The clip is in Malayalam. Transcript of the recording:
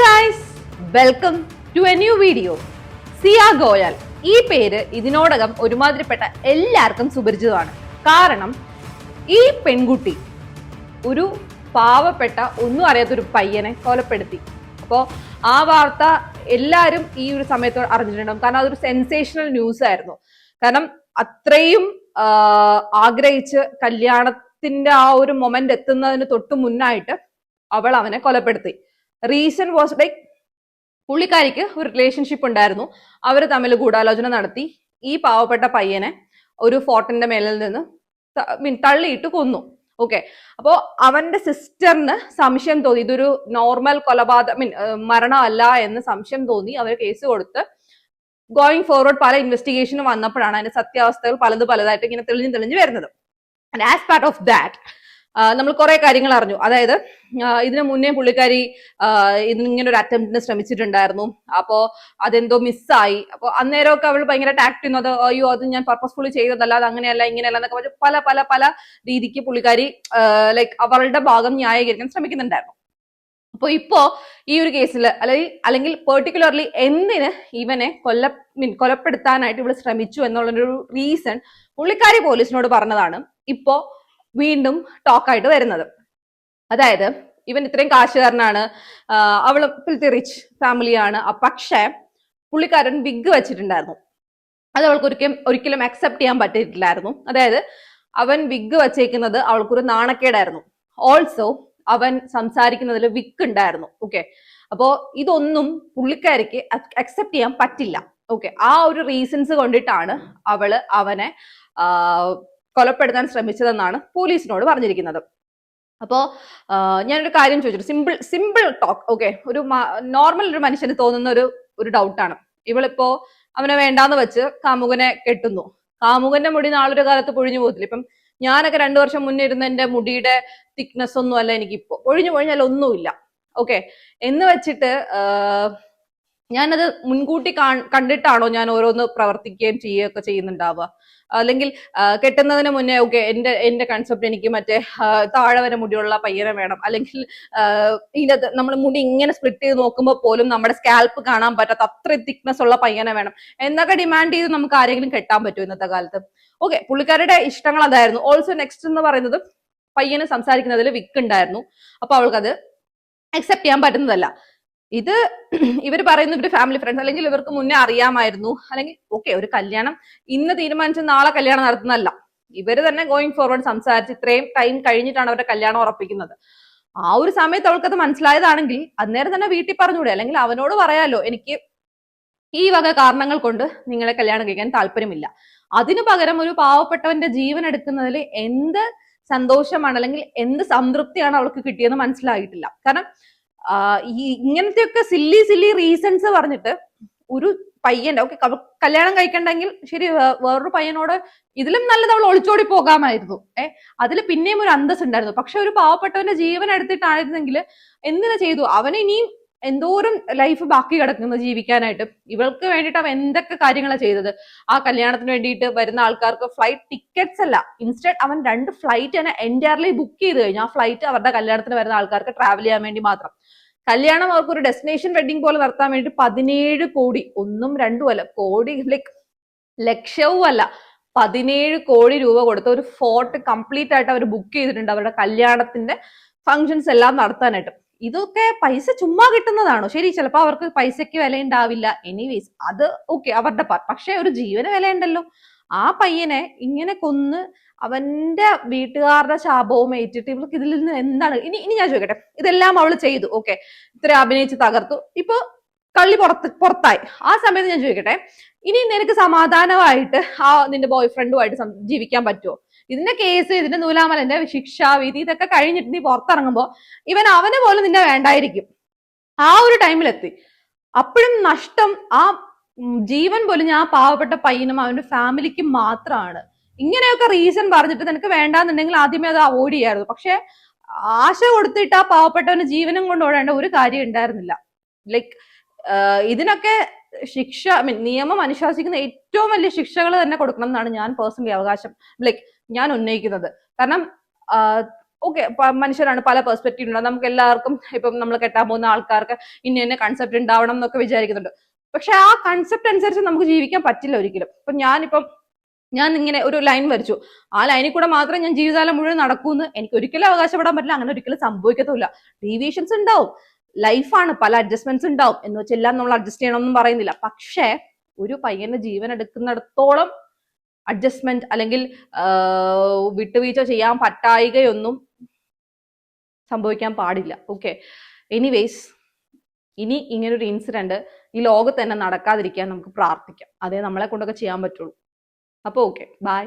Guys, welcome to a new video. Siya Goyal ഈ പേര് ഇതിനോടകം ഒരുമാതിരിപ്പെട്ട എല്ലാവർക്കും സുപരിചിതമാണ്. കാരണം ഈ പെൺകുട്ടി ഒരു പാവപ്പെട്ട ഒന്നും അറിയാത്തൊരു പയ്യനെ കൊലപ്പെടുത്തി. അപ്പോൾ ആ വാർത്ത എല്ലാവരും ഈ ഒരു സമയത്ത് അറിഞ്ഞിട്ടുണ്ടാവും. കാരണം അതൊരു സെൻസേഷണൽ ന്യൂസ് ആയിരുന്നു. കാരണം അത്രയും ആഗ്രഹിച്ച് കല്യാണത്തിന്റെ ആ ഒരു മൊമെന്റ് എത്തുന്നതിന് തൊട്ട് മുന്നായിട്ട് അവൾ അവനെ കൊലപ്പെടുത്തി. റീസൺ വാസ് ലൈക്ക് പുള്ളിക്കാരിക്ക് ഒരു റിലേഷൻഷിപ്പ് ഉണ്ടായിരുന്നു. അവർ തമ്മിൽ ഗൂഢാലോചന നടത്തി ഈ പാവപ്പെട്ട പയ്യനെ ഒരു ഫോർട്ടിന്റെ മേലിൽ നിന്ന് തള്ളിയിട്ട് കൊന്നു. ഓക്കെ, അപ്പോ അവന്റെ സിസ്റ്ററിന് സംശയം തോന്നി ഇതൊരു നോർമൽ മരണമല്ല എന്ന് സംശയം തോന്നി. അവർ കേസ് കൊടുത്ത് ഗോയിങ് ഫോർവേഡ് പല ഇൻവെസ്റ്റിഗേഷനും വന്നപ്പോഴാണ് അതിന്റെ സത്യാവസ്ഥകൾ പലതായിട്ട് ഇങ്ങനെ തെളിഞ്ഞു വരുന്നത്. And as part of that നമ്മൾ കുറെ കാര്യങ്ങൾ അറിഞ്ഞു. അതായത് ഇതിനു മുന്നേ പുള്ളിക്കാരി ഇങ്ങനെ ഒരു അറ്റംപ്റ്റിന് ശ്രമിച്ചിട്ടുണ്ടായിരുന്നു. അപ്പോ അതെന്തോ മിസ്സായി. അപ്പൊ അന്നേരമൊക്കെ അവൾ ഭയങ്കര ടാക്ട് ചെയ്യുന്നത് അയ്യോ അത് ഞാൻ പർപ്പസ്ഫുള്ളി ചെയ്തതല്ല, അത് അങ്ങനെയല്ല ഇങ്ങനെയല്ല എന്നൊക്കെ പറഞ്ഞ് പല പല പല രീതിക്ക് പുള്ളിക്കാരി ലൈക്ക് അവളുടെ ഭാഗം ന്യായീകരിക്കാൻ ശ്രമിക്കുന്നുണ്ടായിരുന്നു. അപ്പൊ ഇപ്പോ ഈ ഒരു കേസിൽ അല്ലെങ്കിൽ പെർട്ടിക്കുലർലി എന്തിന് ഇവനെ കൊലപ്പെടുത്താനായിട്ട് ഇവള് ശ്രമിച്ചു എന്നുള്ളൊരു റീസൺ പുള്ളിക്കാരി പോലീസിനോട് പറഞ്ഞതാണ് ഇപ്പോ വീണ്ടും ടോക്കായിട്ട് വരുന്നത്. അതായത് ഇവൻ ഇത്രയും കാശുകാരനാണ്, അവള് ഫിൽത്തി റിച്ച് ഫാമിലിയാണ്, പക്ഷെ പുള്ളിക്കാരൻ വിഗ് വെച്ചിട്ടുണ്ടായിരുന്നു. അത് അവൾക്ക് ഒരിക്കലും അക്സെപ്റ്റ് ചെയ്യാൻ പറ്റിയിട്ടില്ലായിരുന്നു. അതായത് അവൻ വിഗ് വച്ചേക്കുന്നത് അവൾക്കൊരു നാണക്കേടായിരുന്നു. ഓൾസോ അവൻ സംസാരിക്കുന്നതിൽ വിക്ക് ഉണ്ടായിരുന്നു. ഓക്കെ, അപ്പോ ഇതൊന്നും പുള്ളിക്കാരിക്ക് അക്സെപ്റ്റ് ചെയ്യാൻ പറ്റില്ല. ഓക്കെ, ആ ഒരു റീസൺസ് കൊണ്ടിട്ടാണ് അവള് അവനെ കൊലപ്പെടുത്താൻ ശ്രമിച്ചതെന്നാണ് പോലീസിനോട് പറഞ്ഞിരിക്കുന്നത്. അപ്പോ ഞാനൊരു കാര്യം ചോദിച്ചിട്ട് സിമ്പിൾ ടോക്ക്. ഓക്കെ, ഒരു നോർമൽ ഒരു മനുഷ്യന് തോന്നുന്ന ഒരു ഡൗട്ടാണ്. ഇവളിപ്പോ അവനെ വേണ്ടാന്ന് വെച്ച് കാമുകനെ കെട്ടുന്നു. കാമുകന്റെ മുടി നാളൊരു കാലത്ത് പൊഴിഞ്ഞു പോകത്തില്ല. ഇപ്പം ഞാനൊക്കെ 2 വർഷം മുന്നേ ഇരുന്ന എന്റെ മുടിയുടെ തിക്നെസ് ഒന്നും അല്ല എനിക്കിപ്പോ. പൊഴിഞ്ഞാൽ ഒന്നുമില്ല. ഓക്കെ, എന്ന് വെച്ചിട്ട് ഞാനത് മുൻകൂട്ടി കണ്ടിട്ടാണോ ഞാൻ ഓരോന്ന് പ്രവർത്തിക്കുകയും ചെയ്യുകയൊക്കെ ചെയ്യുന്നുണ്ടാവുക? അല്ലെങ്കിൽ കെട്ടുന്നതിന് മുന്നേ ഓക്കെ എന്റെ കൺസെപ്റ്റ് എനിക്ക് മറ്റേ താഴെ വരെ മുടിയുള്ള പയ്യനെ വേണം, അല്ലെങ്കിൽ ഇതിനകത്ത് നമ്മൾ മുടി ഇങ്ങനെ സ്പ്ലിറ്റ് ചെയ്ത് നോക്കുമ്പോൾ പോലും നമ്മുടെ സ്കാൽപ്പ് കാണാൻ പറ്റാത്ത അത്രയും തിക്നെസ് ഉള്ള പയ്യനെ വേണം എന്നൊക്കെ ഡിമാൻഡ് ചെയ്ത് നമുക്ക് ആരെങ്കിലും കെട്ടാൻ പറ്റും ഇന്നത്തെ കാലത്ത്? ഓക്കെ, പുള്ളിക്കാരുടെ ഇഷ്ടങ്ങൾ അതായിരുന്നു. ഓൾസോ നെക്സ്റ്റ് എന്ന് പറയുന്നത് പയ്യന് സംസാരിക്കുന്നതിൽ വിക്ക് ഉണ്ടായിരുന്നു. അപ്പൊ അവൾക്കത് അക്സെപ്റ്റ് ചെയ്യാൻ പറ്റുന്നതല്ല. ഇത് ഇവർ പറയുന്നു ഇവര് ഫാമിലി ഫ്രണ്ട്സ്, അല്ലെങ്കിൽ ഇവർക്ക് മുന്നേ അറിയാമായിരുന്നു, അല്ലെങ്കിൽ ഓക്കെ ഒരു കല്യാണം ഇന്ന് തീരുമാനിച്ച് നാളെ കല്യാണം നടത്തുന്നതല്ല. ഇവര് തന്നെ ഗോയിങ് ഫോർവേഡ് സംസാരിച്ച് ഇത്രയും ടൈം കഴിഞ്ഞിട്ടാണ് അവരുടെ കല്യാണം ഉറപ്പിക്കുന്നത്. ആ ഒരു സമയത്ത് അവൾക്കത് മനസ്സിലായതാണെങ്കിൽ അന്നേരം തന്നെ വീട്ടിൽ പറഞ്ഞൂടെ, അല്ലെങ്കിൽ അവനോട് പറയാലോ എനിക്ക് ഈ വക കാരണങ്ങൾ കൊണ്ട് നിങ്ങളെ കല്യാണം കഴിക്കാൻ താല്പര്യമില്ല. അതിനു പകരം ഒരു പാവപ്പെട്ടവന്റെ ജീവൻ എടുക്കുന്നതിൽ എന്ത് സന്തോഷമാണ് അല്ലെങ്കിൽ എന്ത് സംതൃപ്തിയാണ് അവൾക്ക് കിട്ടിയെന്ന് മനസ്സിലായിട്ടില്ല. കാരണം ഇങ്ങനത്തെയൊക്കെ സില്ലി റീസൺസ് പറഞ്ഞിട്ട് ഒരു പയ്യന്റെ ഓക്കെ കല്യാണം കഴിക്കണ്ടെങ്കിൽ ശരി, വേറൊരു പയ്യനോട് ഇതിലും നല്ലത് അവൾ ഒളിച്ചോടി പോകാമായിരുന്നു. അതിൽ പിന്നെയും ഒരു അന്തസ് ഉണ്ടായിരുന്നു. പക്ഷെ ഒരു പാവപ്പെട്ടവന്റെ ജീവൻ എടുത്തിട്ടായിരുന്നെങ്കിൽ എന്തിനാ ചെയ്തു? അവന് ഇനിയും എന്തോരം ലൈഫ് ബാക്കി കിടക്കുന്നു ജീവിക്കാനായിട്ട്. ഇവൾക്ക് വേണ്ടിയിട്ട് അവൻ എന്തൊക്കെ കാര്യങ്ങളാണ് ചെയ്തത്. ആ കല്യാണത്തിന് വേണ്ടിയിട്ട് വരുന്ന ആൾക്കാർക്ക് ഫ്ലൈറ്റ് ടിക്കറ്റ്സ് അല്ല, ഇൻസ്റ്റെഡ് അവൻ 2 ഫ്ലൈറ്റ് തന്നെ എൻറ്റയർലി ബുക്ക് ചെയ്ത് കഴിഞ്ഞു. ആ ഫ്ലൈറ്റ് അവരുടെ കല്യാണത്തിന് വരുന്ന ആൾക്കാർക്ക് ട്രാവൽ ചെയ്യാൻ വേണ്ടി മാത്രം. കല്യാണം അവർക്ക് ഒരു ഡെസ്റ്റിനേഷൻ വെഡിങ് പോലെ നടത്താൻ വേണ്ടി 17 കോടി, 1 2 അല്ല, കോടി ലൈക്ക് ലക്ഷവും അല്ല, 17 കോടി രൂപ കൊടുത്ത ഒരു ഫോർട്ട് കംപ്ലീറ്റ് ആയിട്ട് അവർ ബുക്ക് ചെയ്തിട്ടുണ്ട് അവരുടെ കല്യാണത്തിന്റെ ഫങ്ഷൻസ് എല്ലാം നടത്താനായിട്ട്. ഇതൊക്കെ പൈസ ചുമ്മാ കിട്ടുന്നതാണോ? ശരി, ചിലപ്പോൾ അവർക്ക് പൈസയ്ക്ക് വില ഉണ്ടാവില്ല. എനിവേസ് അത് ഓക്കെ അവരുടെ പാർട്ട്. പക്ഷെ ഒരു ജീവന് വിലയുണ്ടല്ലോ. ആ പയ്യനെ ഇങ്ങനെ കൊന്ന് അവന്റെ വീട്ടുകാരുടെ ശാപവും ഏറ്റിട്ട് ഇവർക്ക് ഇതിൽ നിന്ന് എന്താണ് ഇനി ഞാൻ ചോദിക്കട്ടെ, ഇതെല്ലാം അവള് ചെയ്തു, ഓക്കെ ഇത്ര അഭിനയിച്ച് തകർത്തു, ഇപ്പൊ കള്ളി പുറത്തായി. ആ സമയത്ത് ഞാൻ ചോദിക്കട്ടെ, ഇനി നിനക്ക് സമാധാനമായിട്ട് ആ നിന്റെ ബോയ് ഫ്രണ്ടുമായിട്ട് ജീവിക്കാൻ പറ്റുമോ? ഇതിന്റെ കേസ്, ഇതിന്റെ നൂലാമലന്റെ ശിക്ഷാവിധി ഇതൊക്കെ കഴിഞ്ഞിട്ട് നീ പുറത്തിറങ്ങുമ്പോ അവന് പോലും നിന്നെ വേണ്ടായിരിക്കും. ആ ഒരു ടൈമിലെത്തി. അപ്പോഴും നഷ്ടം ആ ജീവൻ പോലും ആ പാവപ്പെട്ട പയ്യനും അവന്റെ ഫാമിലിക്കും മാത്രമാണ്. ഇങ്ങനെയൊക്കെ റീസൺ പറഞ്ഞിട്ട് നിനക്ക് വേണ്ടാന്നുണ്ടെങ്കിൽ ആദ്യമേ അത് അവോയ്ഡ് ചെയ്യായിരുന്നു. പക്ഷെ ആശ കൊടുത്തിട്ട് ആ പാവപ്പെട്ടവന് ജീവനും കൊണ്ട് ഓടേണ്ട ഒരു കാര്യം ഉണ്ടായിരുന്നില്ല. ലൈക്ക് ഇതിനൊക്കെ ശിക്ഷ നിയമം അനുശാസിക്കുന്ന ഏറ്റവും വലിയ ശിക്ഷകൾ തന്നെ കൊടുക്കണം എന്നാണ് ഞാൻ പേഴ്സണലി ഞാൻ ഉന്നയിക്കുന്നത്. കാരണം ഓക്കെ, മനുഷ്യരാണ്, പല പെർസ്പെക്റ്റീവ് ഉണ്ടാവും. നമുക്ക് എല്ലാവർക്കും ഇപ്പം നമ്മൾ കെട്ടാൻ പോകുന്ന ആൾക്കാർക്ക് ഇന്ന കൺസെപ്റ്റ് ഉണ്ടാവണം എന്നൊക്കെ വിചാരിക്കുന്നുണ്ട്. പക്ഷെ ആ കൺസെപ്റ്റ് അനുസരിച്ച് നമുക്ക് ജീവിക്കാൻ പറ്റില്ല ഒരിക്കലും. ഞാൻ ഇങ്ങനെ ഒരു ലൈൻ വരച്ചു, ആ ലൈനിൽ കൂടെ മാത്രമേ ഞാൻ ജീവിതകാലം മുഴുവൻ നടക്കൂന്ന് എനിക്ക് ഒരിക്കലും അവകാശപ്പെടാൻ പറ്റില്ല. അങ്ങനെ ഒരിക്കലും സംഭവിക്കത്തുമില്ല. ഡീവിയേഷൻസ് ഉണ്ടാവും, ലൈഫാണ്, പല അഡ്ജസ്റ്റ്മെന്റ്സ് ഉണ്ടാവും. എന്ന് വെച്ചാൽ എല്ലാം നമ്മൾ അഡ്ജസ്റ്റ് ചെയ്യണമെന്നും പറയുന്നില്ല. പക്ഷേ ഒരു പയ്യന് ജീവൻ എടുക്കുന്നിടത്തോളം അഡ്ജസ്റ്റ്മെന്റ് അല്ലെങ്കിൽ വിട്ടുവീഴ്ച ചെയ്യാൻ പറ്റായികയൊന്നും സംഭവിക്കാൻ പാടില്ല. ഓക്കെ, എനിവേസ്, ഇനി ഇങ്ങനൊരു ഇൻസിഡന്റ് ഈ ലോകത്ത് തന്നെ നടക്കാതിരിക്കാൻ നമുക്ക് പ്രാർത്ഥിക്കാം. അതേ നമ്മളെ കൊണ്ടൊക്കെ ചെയ്യാൻ പറ്റുള്ളൂ. അപ്പോൾ ഓക്കെ, ബൈ.